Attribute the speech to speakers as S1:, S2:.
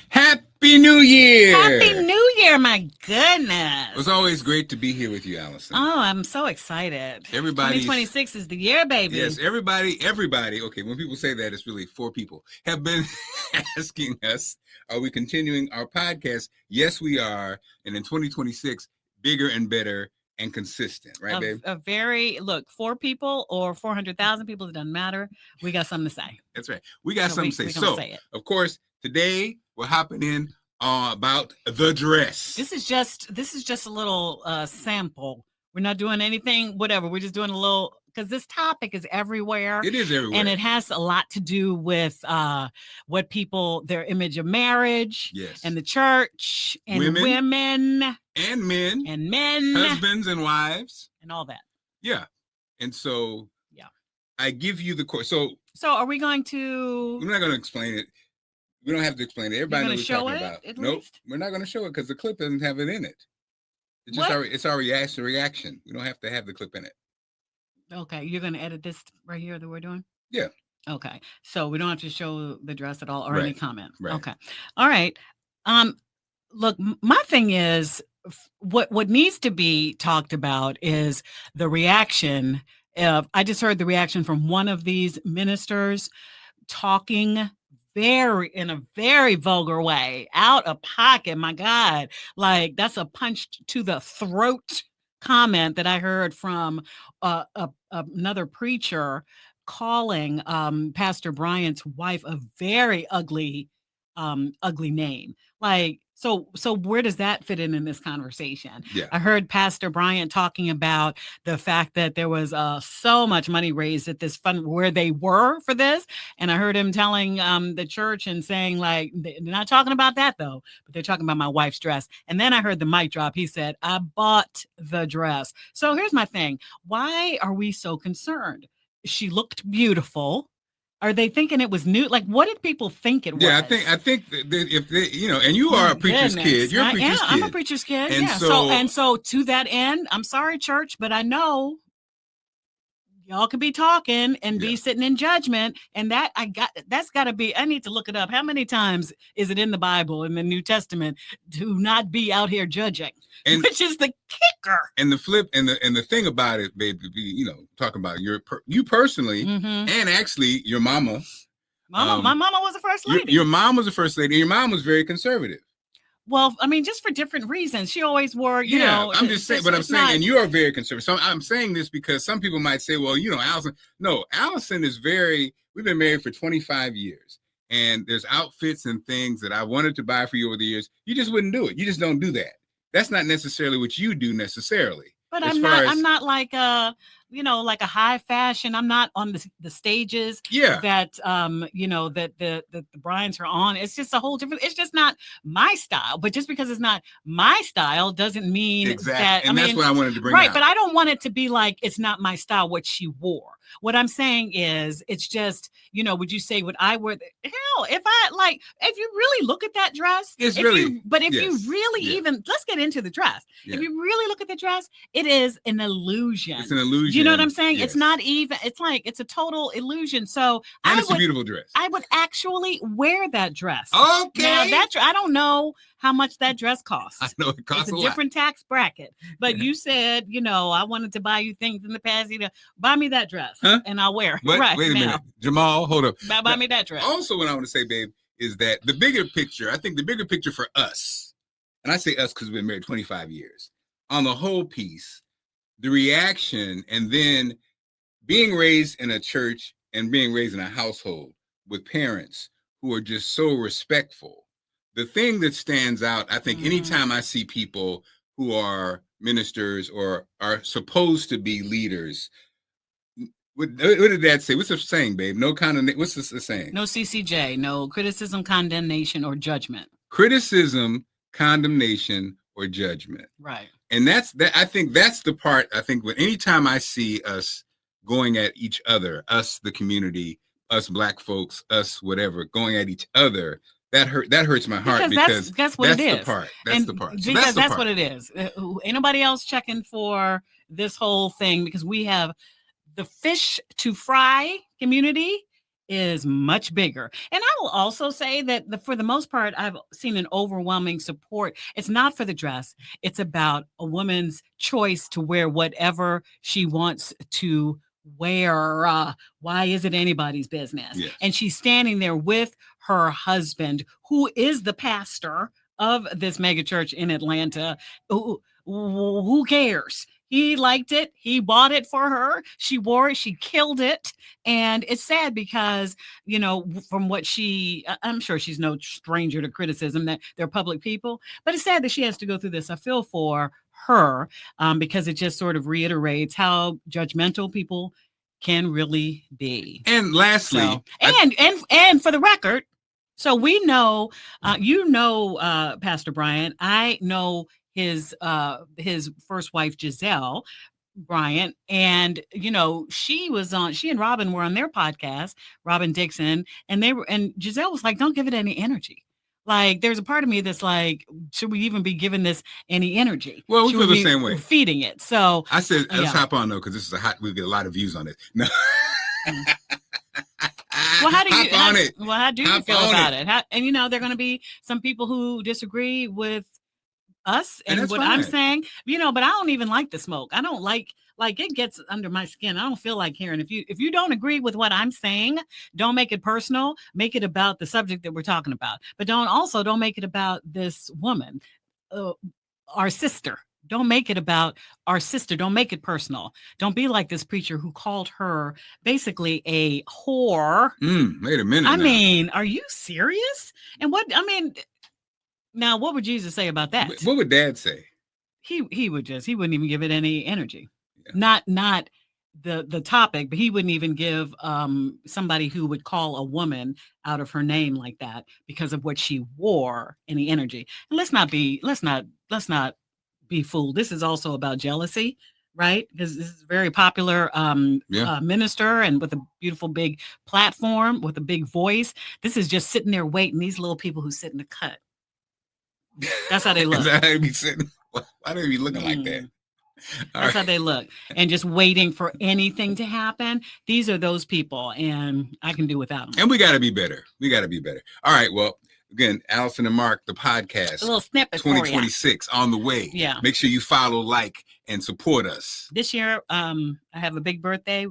S1: Happy New Year!
S2: Happy New Year, my goodness.
S1: It's always great to be here with you, Allison.
S2: Oh, I'm so excited.
S1: Everybody's
S2: 2026 is the year, baby.
S1: Yes, everybody, okay, when people say that, it's really four people have been asking us, are we continuing our podcast? Yes, we are. And in 2026, bigger and better and consistent, right, babe?
S2: Look, 4 people or 400,000 people, it doesn't matter. We got something to say.
S1: That's right. We got something to say. So, say it. Of course, today we're hopping in about the dress.
S2: This is just a little sample. We're not doing anything, whatever. We're just doing a little, because this topic is everywhere.
S1: It is everywhere.
S2: And it has a lot to do with what people, their image of marriage,
S1: yes,
S2: and the church, and women
S1: and men, husbands and wives,
S2: and all that.
S1: Yeah. And so, yeah, I give you the course. So
S2: are we going to?
S1: We're not going to explain it. We don't have to explain it. Everybody knows what we're talking about. Nope, we're not going to show it because the clip doesn't have it in it. It's just our reaction. We don't have to have the clip in it.
S2: Okay, you're going to edit this right here that we're doing?
S1: Yeah.
S2: Okay, so we don't have to show the dress at all or any comment.
S1: Right.
S2: Okay, all right. Look, my thing is what needs to be talked about is the reaction. I just heard the reaction from one of these ministers talking in a very vulgar way, out of pocket. My God, like that's a punch to the throat comment that I heard from another preacher calling Pastor Bryant's wife a very ugly name. Like, so where does that fit in this conversation?
S1: Yeah.
S2: I heard Pastor Bryant talking about the fact that there was so much money raised at this fund where they were for this. And I heard him telling the church and saying, like, they're not talking about that though, but they're talking about my wife's dress. And then I heard the mic drop. He said, I bought the dress. So here's my thing. Why are we so concerned? She looked beautiful. Are they thinking it was new? Like, what did people think it was?
S1: Yeah, I think that if they, and you are a preacher's kid. You're a preacher's kid.
S2: I'm a preacher's kid.
S1: And
S2: yeah. So to that end, I'm sorry, church, but I know y'all could be talking and be sitting in judgment. And that's got to be, I need to look it up. How many times is it in the Bible, in the New Testament, to not be out here judging? Which is the kicker.
S1: And the flip and the thing about it, babe, to be, talking about you personally, and actually your mama.
S2: My mama was the first lady.
S1: Your mom was the first lady, and your mom was very conservative.
S2: Well, I mean, just for different reasons. She always wore, you know.
S1: I'm just saying, but I'm saying, and you are very conservative. So I'm saying this because some people might say, well, Allison. No, Allison is we've been married for 25 years. And there's outfits and things that I wanted to buy for you over the years. You just wouldn't do it. You just don't do that. That's not necessarily what you do necessarily.
S2: But I'm not like like a high fashion. I'm not on the stages that that the Bryants are on. It's just a whole different. It's just not my style. But just because it's not my style doesn't mean that.
S1: And that's what I wanted to bring
S2: out. But I don't want it to be like it's not my style what she wore. What I'm saying is, it's just, would you say would I wear? Hell, if you really look at that dress,
S1: you really
S2: even, let's get into the dress. Yeah. If you really look at the dress, it is an illusion.
S1: It's an illusion.
S2: You know what I'm saying? Yes. It's not even. It's like it's a total illusion. So
S1: it's a beautiful dress.
S2: I would actually wear that dress.
S1: Okay.
S2: Now I don't know how much that dress costs.
S1: I know it costs
S2: a different tax bracket. But you said, I wanted to buy you things in the past. Buy me that dress.
S1: Huh?
S2: And I'll wear it.
S1: What?
S2: Right,
S1: wait a minute. Jamal, hold up.
S2: Buy me that dress.
S1: Also, what I want to say, babe, is that the bigger picture, I think the bigger picture for us, and I say us because we've been married 25 years, on the whole piece, the reaction, and then being raised in a church and being raised in a household with parents who are just so respectful. The thing that stands out, I think, anytime I see people who are ministers or are supposed to be leaders, what did that say? What's the saying, babe? No condemnation. What's the saying?
S2: No CCJ. No criticism, condemnation, or judgment.
S1: Criticism, condemnation, or judgment.
S2: Right.
S1: And that's that. I think that's the part. I think anytime I see us going at each other, us the community, us Black folks, us whatever, going at each other, that hurts my heart because
S2: that's what it is.
S1: The part. That's the part.
S2: So because that's what it is. Ain't nobody else checking for this whole thing because we have the fish to fry community is much bigger. And I will also say that for the most part, I've seen an overwhelming support. It's not for the dress. It's about a woman's choice to wear whatever she wants to wear. Why is it anybody's business?
S1: Yes.
S2: And she's standing there with her husband, who is the pastor of this mega church in Atlanta. Who cares? He liked it. He bought it for her. She wore it. She killed it. And it's sad because, from what I'm sure she's no stranger to criticism, that they're public people, but it's sad that she has to go through this. I feel for her because it just sort of reiterates how judgmental people can really be.
S1: And lastly,
S2: and for the record, so we know, Pastor Bryant, I know his first wife, Giselle Bryant, and she and Robin were on their podcast, Robin Dixon, and Giselle was like, don't give it any energy. Like, there's a part of me that's like, should we even be giving this any energy?
S1: Well, we feel the same way.
S2: Feeding it. So
S1: I said, let's hop on though, because this is we'll get a lot of views on it. No.
S2: Well, how do you feel about it? And there are going to be some people who disagree with us and what I'm saying, but I don't even like the smoke. I don't like it gets under my skin. I don't feel like hearing. If you don't agree with what I'm saying, don't make it personal. Make it about the subject that we're talking about. But don't make it about this woman, our sister. Don't make it about our sister. Don't make it personal. Don't be like this preacher who called her basically a whore.
S1: Wait a minute.
S2: I mean, are you serious? And now, what would Jesus say about that?
S1: What would Dad say?
S2: He wouldn't even give it any energy. Yeah. Not the topic, but he wouldn't even give somebody who would call a woman out of her name like that because of what she wore any energy. And let's not be fooled. This is also about jealousy, right? Because this is a very popular minister and with a beautiful big platform, with a big voice. This is just sitting there waiting. These little people who sit in the cut. That's how they look.
S1: Is that how they be sitting? Why do they be looking like that?
S2: That's how they look. And just waiting for anything to happen. These are those people, and I can do without them.
S1: And we got to be better. All right. Well, again, Allison and Mark, the podcast.
S2: A little snippet
S1: 2026 on the way.
S2: Yeah.
S1: Make sure you follow, like, and support us.
S2: This year, I have a big birthday.